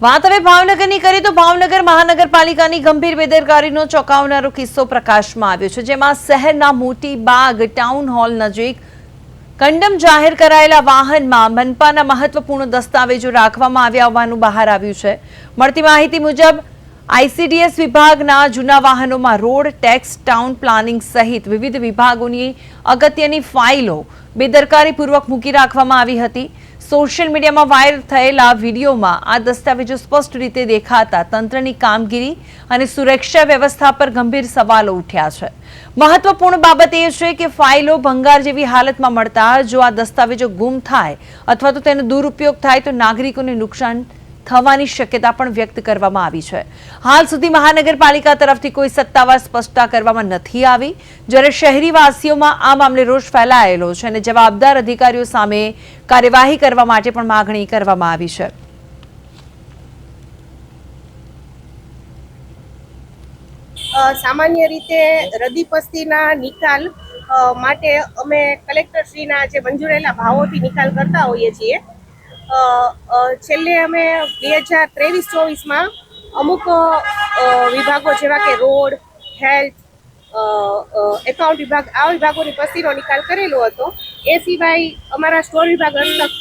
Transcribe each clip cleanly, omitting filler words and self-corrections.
વાત હવે ભાવનગરની કરીએ તો ભાવનગર મહાનગરપાલિકાની ગંભીર બેદરકારીનો ચોંકાવનારો કિસ્સો પ્રકાશમાં આવ્યો છે, જેમાં શહેરના મોટી બાગ ટાઉન હોલ નજીક કંડમ જાહેર કરાયેલા વાહનમાં મનપાના મહત્વપૂર્ણ દસ્તાવેજો રાખવામાં આવ્યા હોવાનું બહાર આવ્યું છે। મળતી માહિતી મુજબ આઈસીડીએસ વિભાગના જૂના વાહનોમાં રોડ ટેક્સ, ટાઉન પ્લાનિંગ સહિત વિવિધ વિભાગોની અગત્યની ફાઇલો બેદરકારીપૂર્વક મૂકી રાખવામાં આવી હતી। સોશિયલ મીડિયામાં વાયરલ થયેલા વિડીયોમાં આ દસ્તાવેજો સ્પષ્ટ રીતે દેખાતા તંત્રની કામગીરી અને સુરક્ષા વ્યવસ્થા પર ગંભીર સવાલો ઉઠ્યા છે। મહત્વપૂર્ણ બાબત એ છે કે ફાઇલો ભંગાર જેવી હાલતમાં મળતા જો આ દસ્તાવેજો ગુમ થાય અથવા તો તેનો દુરુપયોગ થાય તો નાગરિકોને નુકસાન થવાની શક્યતા પણ વ્યક્ત કરવામાં આવી છે। હાલ સુધી મહાનગરપાલિકા તરફથી કોઈ સત્તાવાર સ્પષ્ટતા કરવામાં નથી આવી, જ્યારે શહેરીવાસીઓમાં આ મામલે રોષ ફેલાયેલો છે અને જવાબદાર અધિકારીઓ સામે કાર્યવાહી કરવા માટે પણ માંગણી કરવામાં આવી છે। સામાન્ય રીતે રદી પસ્તીના નિકાલ માટે અમે કલેક્ટરશ્રીના જે મંજૂરેલા ભાવોથી નિકાલ કરતા હોઈએ છીએ। છેલ્લે અમે 2023-24માં અમુક વિભાગો જેવા કે રોડ, હેલ્થ, એકાઉન્ટ વિભાગ, આ વિભાગોની પસ્તીનો નિકાલ કરેલો હતો। એ સિવાય અમારા સ્ટોર વિભાગ અંતર્ગત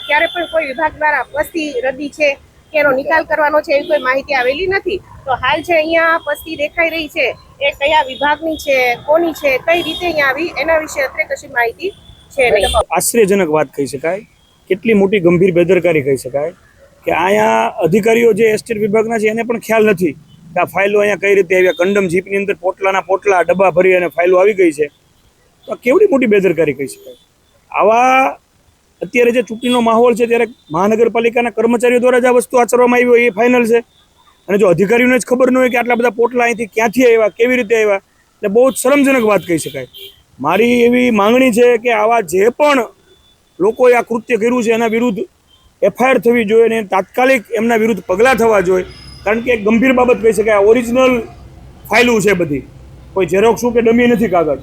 ક્યારે પણ કોઈ વિભાગ દ્વારા પસ્તી રદી છે કે એનો નિકાલ કરવાનો છે એવી કોઈ માહિતી આવેલી નથી। તો હાલ જે અહીંયા પસ્તી દેખાઈ રહી છે એ કયા વિભાગની છે, કોની છે, કઈ રીતે અહીંયા આવી એના વિશે અત્યારે કશી માહિતી છે નહીં। આશ્ચર્યજનક વાત કહી શકાય, કેટલી મોટી ગંભીર બેદરકારી કહી શકાય કે અહીંયા અધિકારીઓ જે એસ્ટેટ વિભાગના છે એને પણ ખ્યાલ નથી કે આ ફાઇલો અહીંયા કઈ રીતે આવ્યા। કંડમ જીપની અંદર પોટલાના પોટલા ડબ્બા ભરી અને ફાઇલો આવી ગઈ છે, તો કેવડી મોટી બેદરકારી કહી શકાય। આવા અત્યારે જે ચૂંટણીનો માહોલ છે ત્યારે મહાનગરપાલિકાના કર્મચારીઓ દ્વારા જ આ વસ્તુ આચરવામાં આવી હોય એ ફાઇનલ છે, અને જો અધિકારીઓને જ ખબર ન હોય કે આટલા બધા પોટલા અહીંથી ક્યાંથી આવ્યા, કેવી રીતે આવ્યા, એટલે બહુ જ શરમજનક વાત કહી શકાય। મારી એવી માંગણી છે કે આવા જે પણ લોકોએ આ કૃત્ય કર્યું છે એના વિરુદ્ધ એફઆઈઆર થવી જોઈએ અને તાત્કાલિક એમના વિરુદ્ધ પગલાં થવા જોઈએ, કારણ કે એક ગંભીર બાબત કહી શકાય। ઓરિજિનલ ફાઇલો છે બધી, કોઈ ઝેરોક્સ કે ડમી નથી કાગળ।